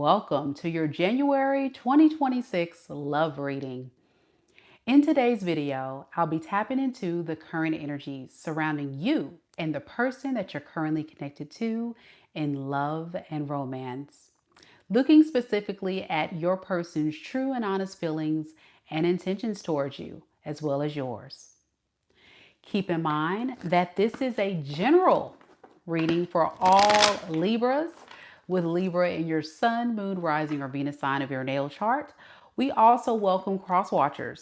welcome to your January 2026 love reading. In today's video, I'll be tapping into the current energies surrounding you and the person that you're currently connected to in love and romance. Looking specifically at your person's true and honest feelings and intentions towards you, as well as yours. Keep in mind that this is a general reading for all Libras with Libra in your sun, moon, rising, or Venus sign of your natal chart. We also welcome cross watchers.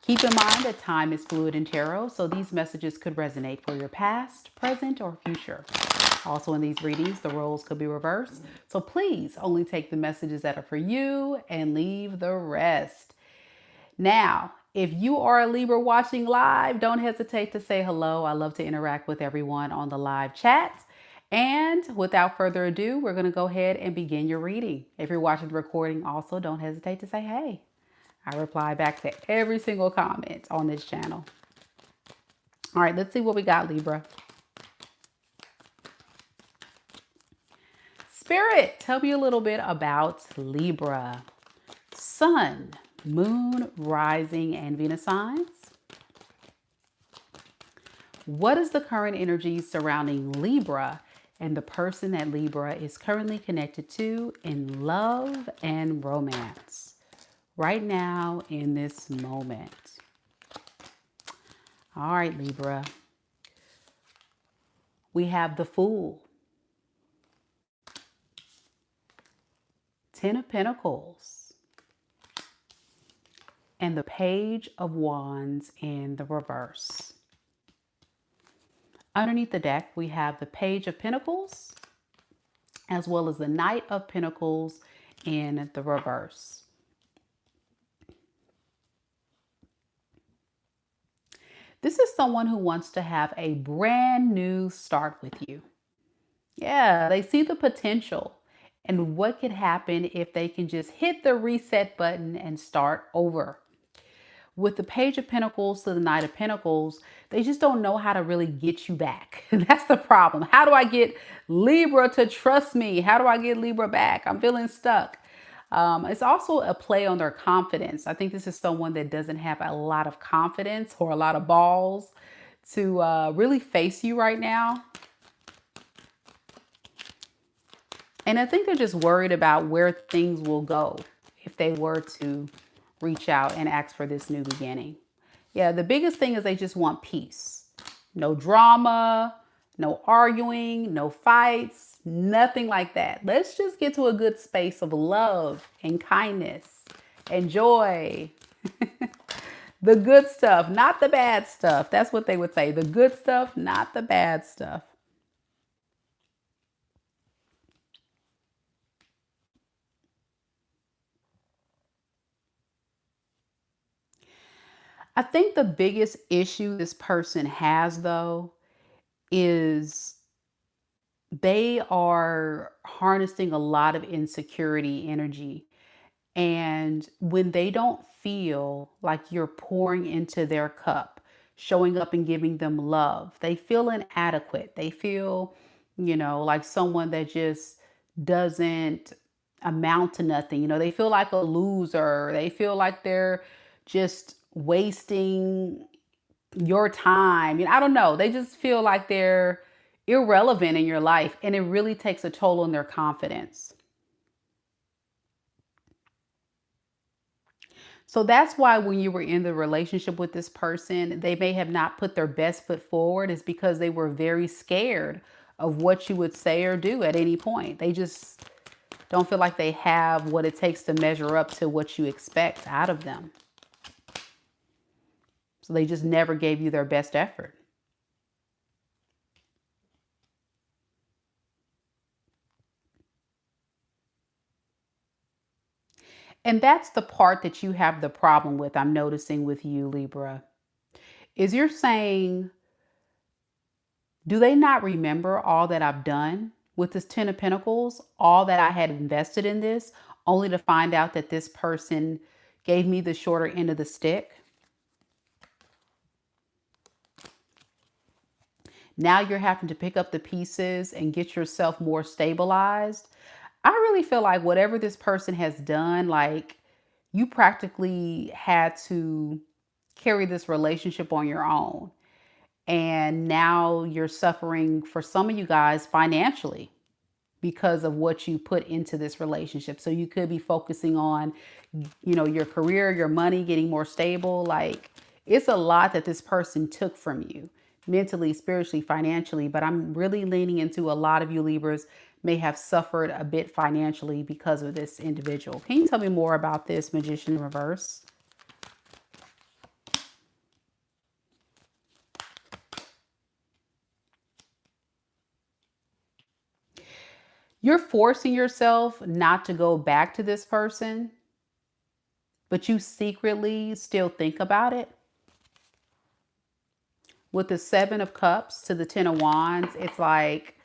Keep in mind that time is fluid in tarot, so these messages could resonate for your past, present, or future. Also in these readings, the roles could be reversed, so please only take the messages that are for you and leave the rest. Now, if you are a Libra watching live, don't hesitate to say hello. I love to interact with everyone on the live chat. And without further ado, we're going to go ahead and begin your reading. If you're watching the recording, also don't hesitate to say hey. I reply back to every single comment on this channel. All right, let's see what we got, Libra. Spirit, tell me a little bit about Libra. Sun, moon, rising, and Venus signs. What is the current energy surrounding Libra and the person that Libra is currently connected to in love and romance right now in this moment? All right, Libra. We have the Fool, Ten of Pentacles, and the Page of Wands in the reverse. Underneath the deck, we have the Page of Pentacles, as well as the Knight of Pentacles in the reverse. This is someone who wants to have a brand new start with you. Yeah, they see the potential and what could happen if they can just hit the reset button and start over. With the Page of Pentacles to the Knight of Pentacles, they just don't know how to really get you back. That's the problem. How do I get Libra to trust me? How do I get Libra back? I'm feeling stuck. It's also a play on their confidence. I think this is someone that doesn't have a lot of confidence or a lot of balls to really face you right now. And I think they're just worried about where things will go if they were to reach out and ask for this new beginning. Yeah, the biggest thing is they just want peace. No drama, no arguing, no fights, nothing like that. Let's just get to a good space of love and kindness and joy. The good stuff, not the bad stuff. That's what they would say. The good stuff, not the bad stuff. I think the biggest issue this person has, though, is they are harnessing a lot of insecurity energy. And when they don't feel like you're pouring into their cup, showing up and giving them love, they feel inadequate. They feel, like someone that just doesn't amount to nothing. They feel like a loser. They feel like they're just wasting your time. I don't know. They just feel like they're irrelevant in your life, and it really takes a toll on their confidence. So that's why when you were in the relationship with this person, they may have not put their best foot forward, is because they were very scared of what you would say or do at any point. They just don't feel like they have what it takes to measure up to what you expect out of them. So they just never gave you their best effort. And that's the part that you have the problem with, I'm noticing with you, Libra, is you're saying, do they not remember all that I've done with this Ten of Pentacles, all that I had invested in this, only to find out that this person gave me the shorter end of the stick? Now you're having to pick up the pieces and get yourself more stabilized. I really feel like whatever this person has done, like you practically had to carry this relationship on your own. And now you're suffering, for some of you guys, financially because of what you put into this relationship. So you could be focusing on, your career, your money, getting more stable. Like it's a lot that this person took from you mentally, spiritually, financially. But I'm really leaning into a lot of you Libras may have suffered a bit financially because of this individual. Can you tell me more about this Magician in reverse? You're forcing yourself not to go back to this person, but you secretly still think about it. With the 7 of Cups to the 10 of Wands, it's like,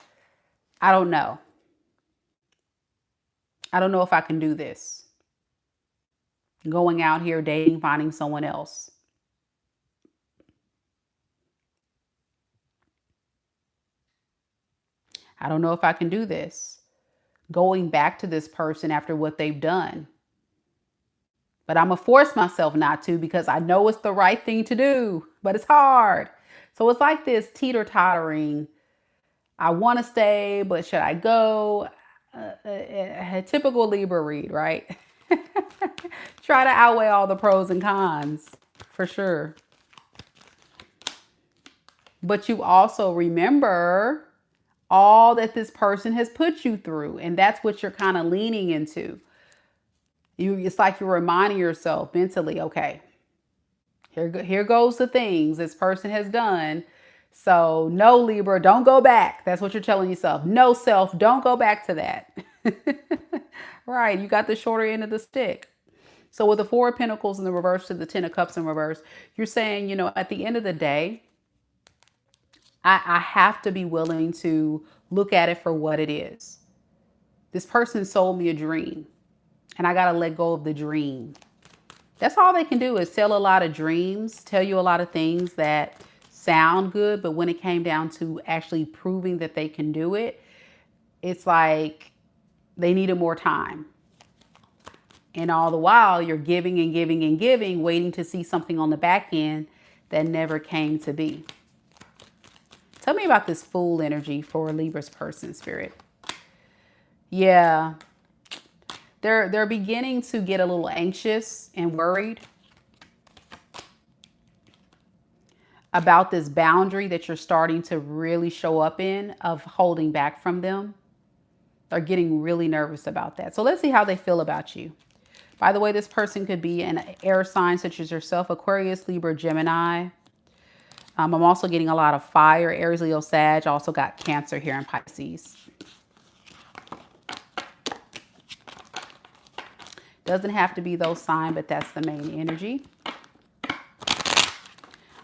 I don't know. I don't know if I can do this. Going out here, dating, finding someone else. I don't know if I can do this. Going back to this person after what they've done. But I'm going to force myself not to because I know it's the right thing to do, but it's hard. So it's like this teeter-tottering. I want to stay, but should I go? A typical Libra read, right? Try to outweigh all the pros and cons, for sure. But you also remember all that this person has put you through, and that's what you're kind of leaning into. It's like you're reminding yourself mentally, okay, here goes the things this person has done. So no, Libra, don't go back. That's what you're telling yourself. No, self, don't go back to that. Right, you got the shorter end of the stick. So with the 4 of Pentacles in the reverse to the 10 of Cups in reverse, you're saying, at the end of the day, I have to be willing to look at it for what it is. This person sold me a dream, and I got to let go of the dream. That's all they can do is sell a lot of dreams, tell you a lot of things that sound good, but when it came down to actually proving that they can do it, it's like they needed more time. And all the while, you're giving and giving and giving, waiting to see something on the back end that never came to be. Tell me about this Fool energy for a Libra's person, Spirit. Yeah. They're beginning to get a little anxious and worried about this boundary that you're starting to really show up in of holding back from them. They're getting really nervous about that. So let's see how they feel about you. By the way, this person could be an air sign such as yourself, Aquarius, Libra, Gemini. I'm also getting a lot of fire, Aries, Leo, Sag. Also got Cancer here in Pisces. Doesn't have to be those signs, but that's the main energy.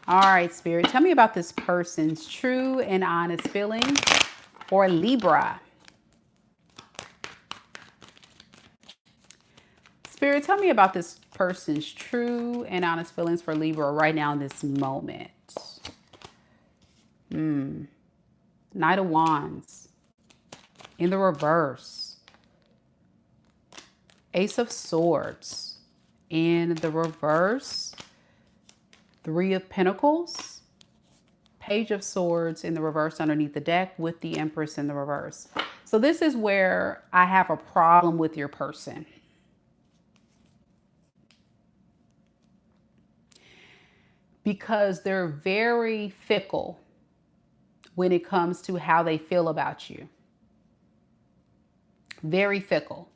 All right, Spirit, tell me about this person's true and honest feelings for Libra. Spirit, tell me about this person's true and honest feelings for Libra right now in this moment. Knight of Wands in the reverse. Ace of Swords in the reverse. 3 of Pentacles. Page of Swords in the reverse underneath the deck with the Empress in the reverse. So this is where I have a problem with your person. Because they're very fickle when it comes to how they feel about you. Very fickle.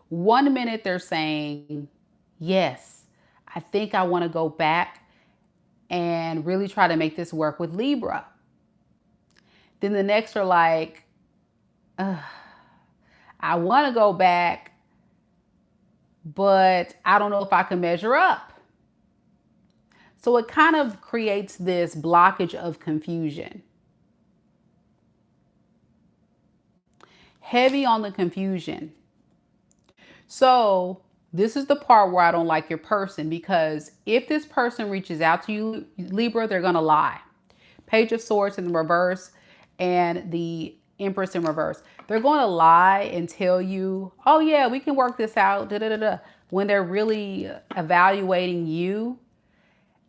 One minute they're saying, yes, I think I want to go back and really try to make this work with Libra. Then the next are like, I want to go back, but I don't know if I can measure up. So it kind of creates this blockage of confusion. Heavy on the confusion. So this is the part where I don't like your person, because if this person reaches out to you, Libra, they're going to lie. Page of Swords in the reverse and the Empress in reverse. They're going to lie and tell you, oh yeah, we can work this out, da, da, da, da, when they're really evaluating you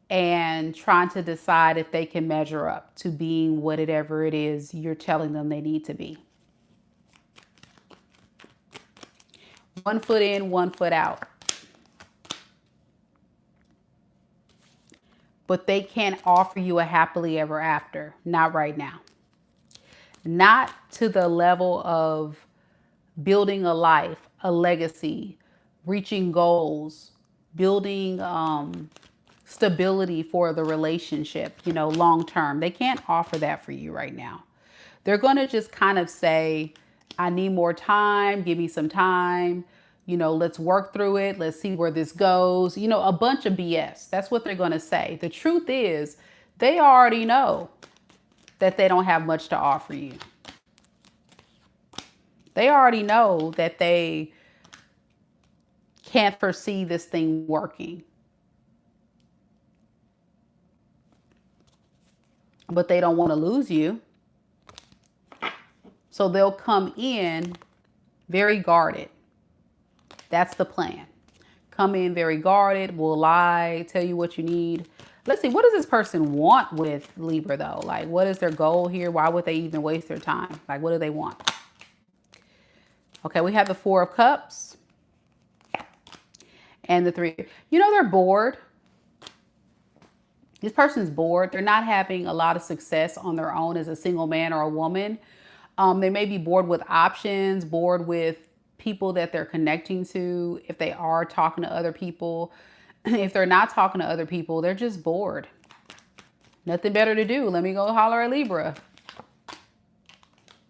and trying to decide if they can measure up to being whatever it is you're telling them they need to be. One foot in, one foot out. But they can't offer you a happily ever after. Not right now. Not to the level of building a life, a legacy, reaching goals, building stability for the relationship, you know, long term. They can't offer that for you right now. They're going to just kind of say, I need more time, give me some time, you know, let's work through it, let's see where this goes, you know, a bunch of BS. That's what they're going to say. The truth is, they already know that they don't have much to offer you. They already know that they can't foresee this thing working. But they don't want to lose you. So they'll come in very guarded. That's the plan. Come in very guarded, will lie, tell you what you need. Let's see, what does this person want with Libra though? Like, what is their goal here? Why would they even waste their time? Like, what do they want? Okay, we have the Four of Cups and the Three. You know, they're bored. This person's bored. They're not having a lot of success on their own as a single man or a woman. They may be bored with options, bored with people that they're connecting to. If they are talking to other people, if they're not talking to other people, they're just bored. Nothing better to do. Let me go holler at Libra.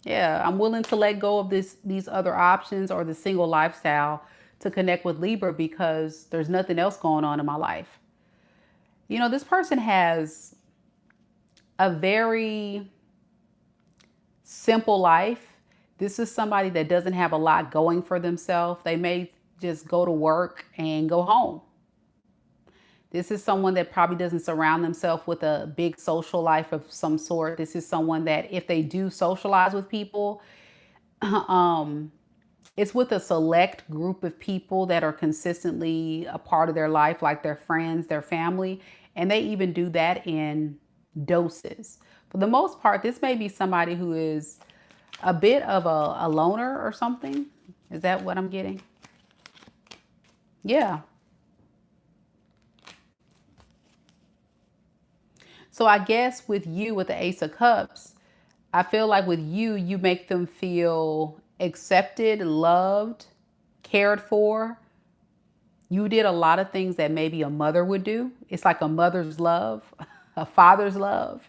Yeah, I'm willing to let go of these other options or the single lifestyle to connect with Libra because there's nothing else going on in my life. You know, this person has a very simple life. This is somebody that doesn't have a lot going for themselves. They may just go to work and go home. This is someone that probably doesn't surround themselves with a big social life of some sort. This is someone that if they do socialize with people, it's with a select group of people that are consistently a part of their life, like their friends, their family, and they even do that in doses. For the most part, this may be somebody who is a bit of a loner or something. Is that what I'm getting? Yeah. So I guess with you, with the Ace of Cups, I feel like with you, you make them feel accepted, loved, cared for. You did a lot of things that maybe a mother would do. It's like a mother's love, a father's love.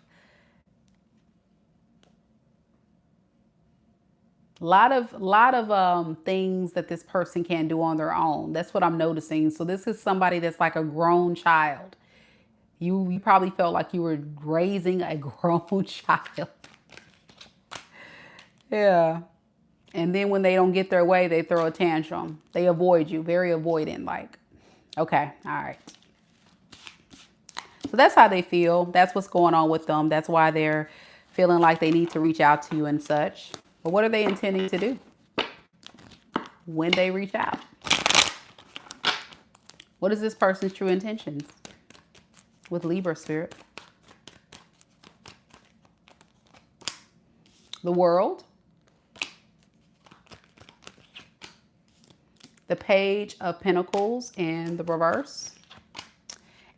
Lot of things that this person can do on their own. That's what I'm noticing. So this is somebody that's like a grown child. You probably felt like you were raising a grown child. Yeah. And then when they don't get their way, they throw a tantrum. They avoid you, very avoidant, like, okay, all right. So that's how they feel. That's what's going on with them. That's why they're feeling like they need to reach out to you and such. But what are they intending to do when they reach out? What is this person's true intentions with Libra spirit? The World. The Page of Pentacles in the reverse.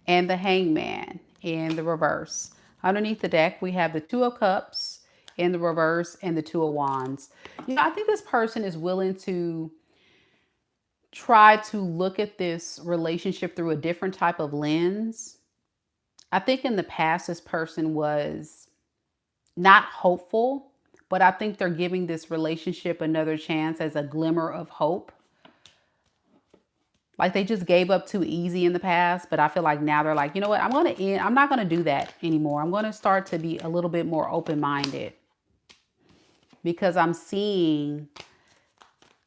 And the Hangman in the reverse. Underneath the deck, we have the Two of Cups in the reverse and the Two of Wands. You know, I think this person is willing to try to look at this relationship through a different type of lens. I think in the past, this person was not hopeful, but I think they're giving this relationship another chance as a glimmer of hope. Like they just gave up too easy in the past, but I feel like now they're like, you know what, I'm not going to do that anymore. I'm going to start to be a little bit more open-minded because I'm seeing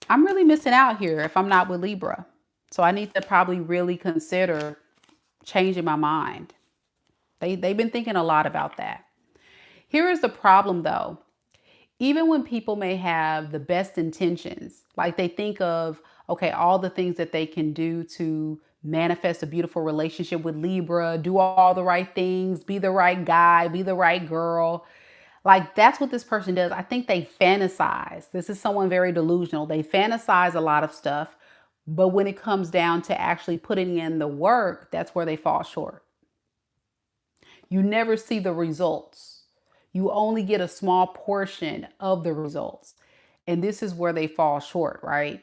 I'm really missing out here if I'm not with Libra. So I need to probably really consider changing my mind. They've been thinking a lot about that. Here is the problem though. Even when people may have the best intentions, like they think of, okay, all the things that they can do to manifest a beautiful relationship with Libra, do all the right things, be the right guy, be the right girl. Like that's what this person does. I think they fantasize. This is someone very delusional. They fantasize a lot of stuff, but when it comes down to actually putting in the work, that's where they fall short. You never see the results. You only get a small portion of the results. And this is where they fall short, right?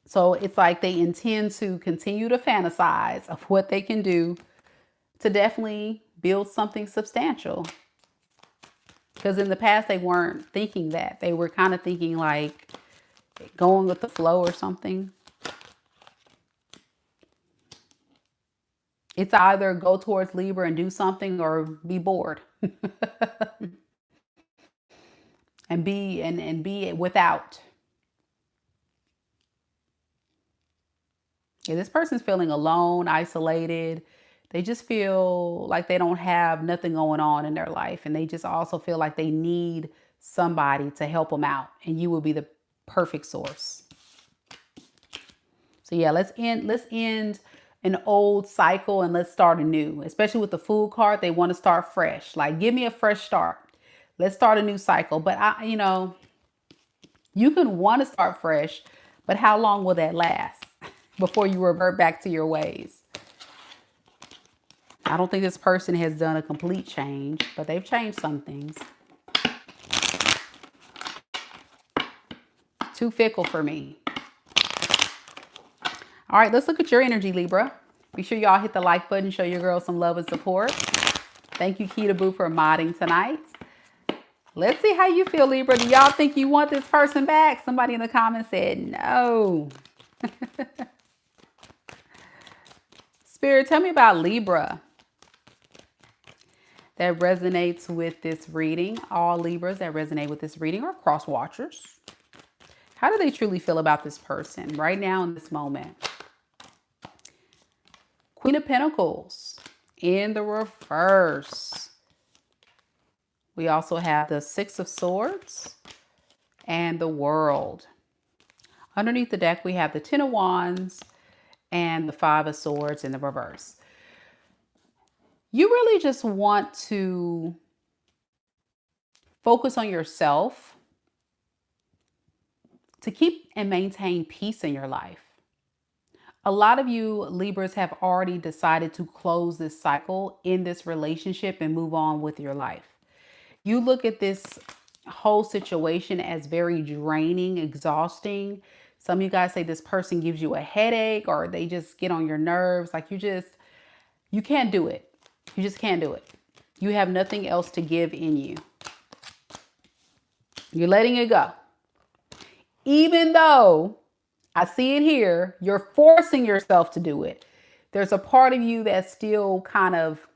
So it's like they intend to continue to fantasize of what they can do to definitely build something substantial. Because in the past, they weren't thinking that. They were kind of thinking like going with the flow or something. It's either go towards Libra and do something or be bored and be without. Yeah, this person's feeling alone, isolated. They just feel like they don't have nothing going on in their life. And they just also feel like they need somebody to help them out. And you will be the perfect source. So yeah, let's end an old cycle and let's start anew. Especially with the Fool card, they want to start fresh. Like, give me a fresh start. Let's start a new cycle. But you can want to start fresh, but how long will that last before you revert back to your ways? I don't think this person has done a complete change, but they've changed some things. Too fickle for me. All right, let's look at your energy, Libra. Be sure y'all hit the like button, show your girl some love and support. Thank you, Kita Boo, for modding tonight. Let's see how you feel, Libra. Do y'all think you want this person back? Somebody in the comments said no. Spirit, tell me about Libra that resonates with this reading. All Libras that resonate with this reading are cross watchers. How do they truly feel about this person right now in this moment? Queen of Pentacles in the reverse. We also have the Six of Swords and the World. Underneath the deck, we have the Ten of Wands and the Five of Swords in the reverse. You really just want to focus on yourself to keep and maintain peace in your life. A lot of you Libras have already decided to close this cycle in this relationship and move on with your life. You look at this whole situation as very draining, exhausting. Some of you guys say this person gives you a headache or they just get on your nerves. Like you can't do it. You just can't do it. You have nothing else to give in you. You're letting it go. Even though I see it here, you're forcing yourself to do it. There's a part of you that still kind of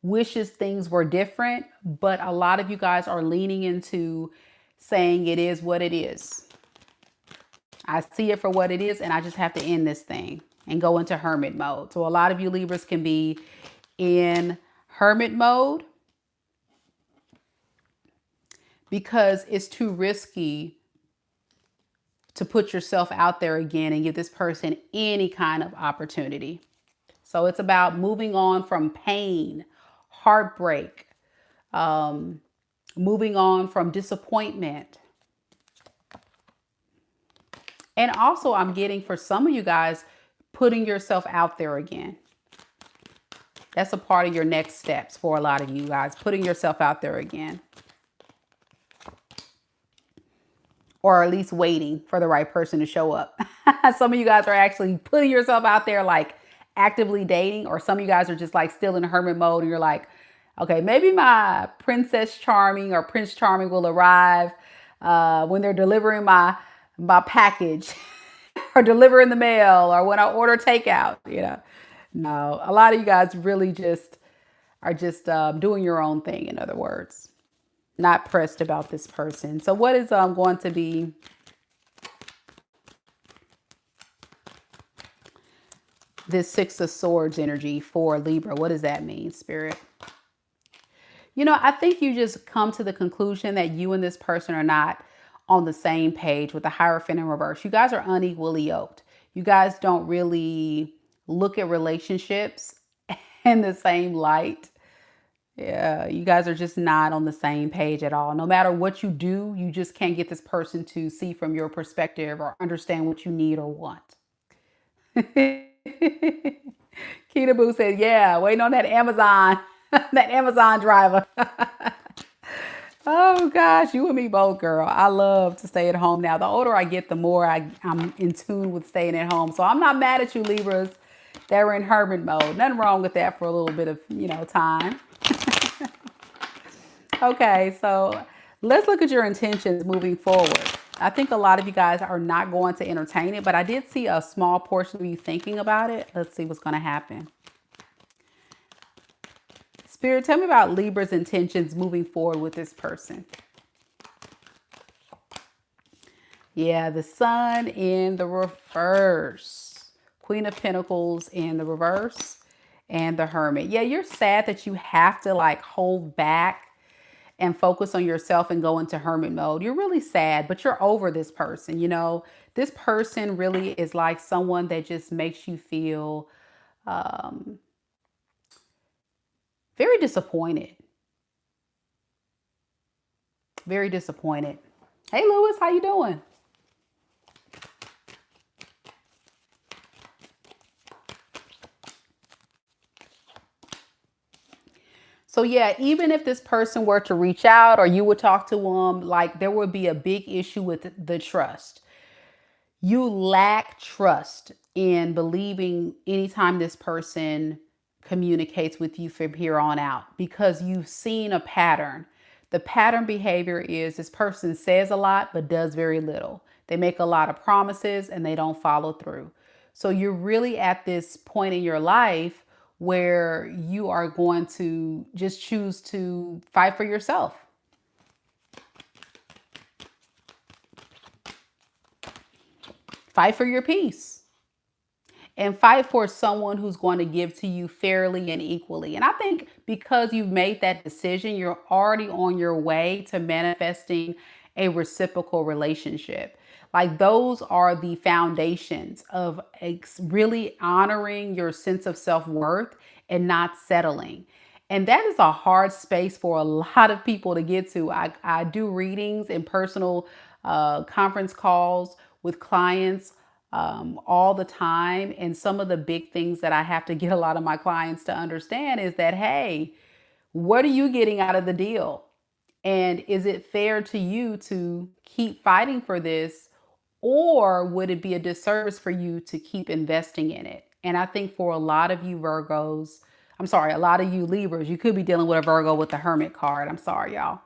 wishes things were different, but a lot of you guys are leaning into saying it is what it is. I see it for what it is, and I just have to end this thing and go into hermit mode. So a lot of you Libras can be in hermit mode because it's too risky to put yourself out there again and give this person any kind of opportunity. So it's about moving on from pain, heartbreak, moving on from disappointment. And also I'm getting for some of you guys, putting yourself out there again. That's a part of your next steps for a lot of you guys, putting yourself out there again. Or at least waiting for the right person to show up. Some of you guys are actually putting yourself out there, like actively dating, or some of you guys are just like still in hermit mode and you're like, okay, maybe my Princess Charming or Prince Charming will arrive when they're delivering my package or delivering the mail or when I order takeout, No, a lot of you guys really just are just doing your own thing, in other words. Not pressed about this person. So what is going to be this Six of Swords energy for Libra? What does that mean, Spirit? I think you just come to the conclusion that you and this person are not on the same page with the Hierophant in reverse. You guys are unequally yoked. You guys don't really look at relationships in the same light. Yeah, you guys are just not on the same page at all. No matter what you do, you just can't get this person to see from your perspective or understand what you need or want. Keita Boo said, yeah, waiting on that Amazon, that Amazon driver. Oh gosh, you and me both, girl. I love to stay at home now. The older I get, the more I'm in tune with staying at home. So I'm not mad at you, Libras, that were in hermit mode. Nothing wrong with that for a little bit of, time. Okay, so let's look at your intentions moving forward. I think a lot of you guys are not going to entertain it, but I did see a small portion of you thinking about it. Let's see what's going to happen. Spirit, tell me about Libra's intentions moving forward with this person. Yeah, the Sun in the reverse. Queen of Pentacles in the reverse. And the Hermit. Yeah, you're sad that you have to hold back and focus on yourself and go into hermit mode. You're really sad, but you're over this person. This person really is like someone that just makes you feel very disappointed. Very disappointed. Hey, Lewis, how you doing? So yeah, even if this person were to reach out or you would talk to them, there would be a big issue with the trust. You lack trust in believing anytime this person communicates with you from here on out because you've seen a pattern. The pattern behavior is this person says a lot but does very little. They make a lot of promises and they don't follow through. So you're really at this point in your life where you are going to just choose to fight for yourself. Fight for your peace. And fight for someone who's going to give to you fairly and equally. And I think because you've made that decision, you're already on your way to manifesting a reciprocal relationship. Those are the foundations of really honoring your sense of self-worth and not settling. And that is a hard space for a lot of people to get to. I do readings and personal conference calls with clients all the time. And some of the big things that I have to get a lot of my clients to understand is that, hey, what are you getting out of the deal? And is it fair to you to keep fighting for this? Or would it be a disservice for you to keep investing in it? And I think for a lot of you Virgos, a lot of you Libras, you could be dealing with a Virgo with the Hermit card. I'm sorry, y'all.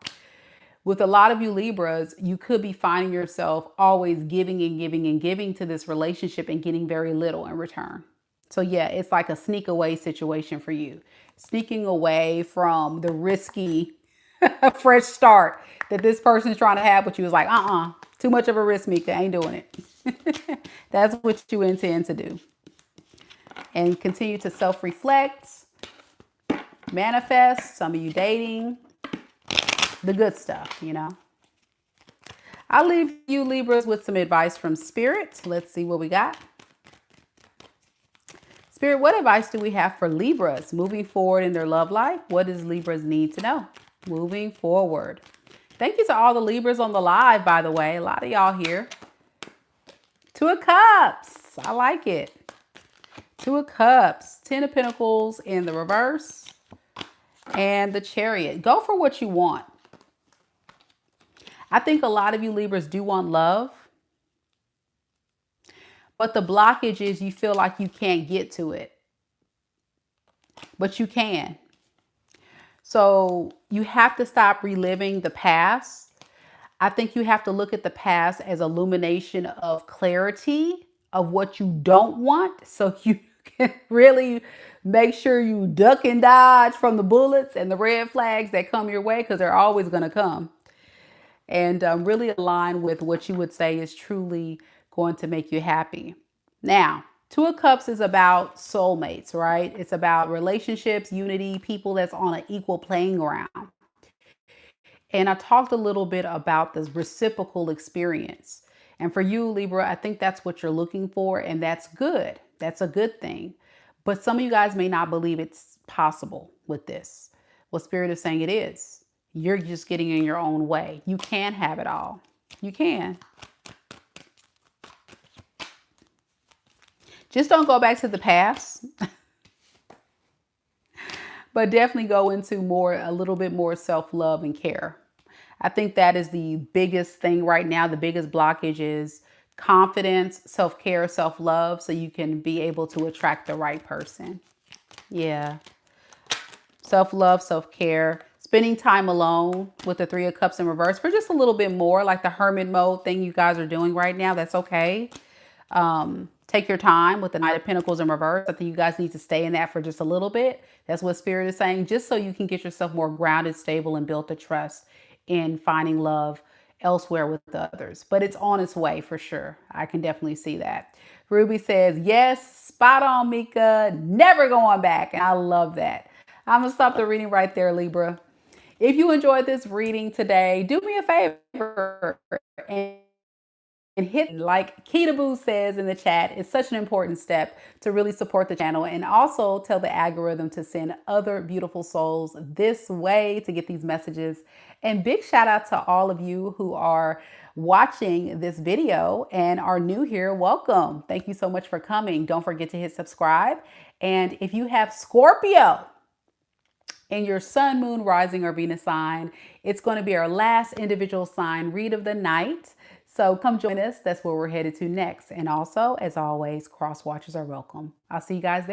With a lot of you Libras, you could be finding yourself always giving and giving and giving to this relationship and getting very little in return. So yeah, it's like a sneak away situation for you. Sneaking away from the risky fresh start that this person's trying to have with you is like, too much of a risk, Mika. Ain't doing it. That's what you intend to do. And continue to self-reflect, manifest, some of you dating, the good stuff, I'll leave you Libras with some advice from Spirit. Let's see what we got. Spirit, what advice do we have for Libras moving forward in their love life? What does Libras need to know moving forward? Thank you to all the Libras on the live, by the way. A lot of y'all here. Two of Cups. I like it. Two of Cups. 10 of Pentacles in the reverse. And the Chariot. Go for what you want. I think a lot of you Libras do want love. But the blockage is you feel like you can't get to it. But you can. So you have to stop reliving the past. I think you have to look at the past as illumination of clarity of what you don't want. So you can really make sure you duck and dodge from the bullets and the red flags that come your way, because they're always going to come. And really align with what you would say is truly going to make you happy. Now, Two of Cups is about soulmates, right? It's about relationships, unity, people that's on an equal playing ground. And I talked a little bit about the reciprocal experience. And for you, Libra, I think that's what you're looking for, and that's good. That's a good thing. But some of you guys may not believe it's possible with this. Well, Spirit is saying it is. You're just getting in your own way. You can have it all. You can. Just don't go back to the past, but definitely go into a little bit more self-love and care. I think that is the biggest thing right now. The biggest blockage is confidence, self-care, self-love, so you can be able to attract the right person. Yeah. Self-love, self-care, spending time alone with the Three of Cups in reverse for just a little bit more, like the hermit mode thing you guys are doing right now. That's okay. Take your time with the Knight of Pentacles in reverse. I think you guys need to stay in that for just a little bit. That's what Spirit is saying, just so you can get yourself more grounded, stable, and build the trust in finding love elsewhere with others. But it's on its way for sure. I can definitely see that. Ruby says, yes, spot on, Mika. Never going back. And I love that. I'm going to stop the reading right there, Libra. If you enjoyed this reading today, do me a favor and hit like Keita Boo says in the chat. It's such an important step to really support the channel, and also tell the algorithm to send other beautiful souls this way to get these messages. And big shout out to all of you who are watching this video and are new here. Welcome. Thank you so much for coming. Don't forget to hit subscribe. And if you have Scorpio in your sun, moon, rising, or Venus sign, it's going to be our last individual sign read of the night. So come join us. That's where we're headed to next. And also, as always, cross watchers are welcome. I'll see you guys there.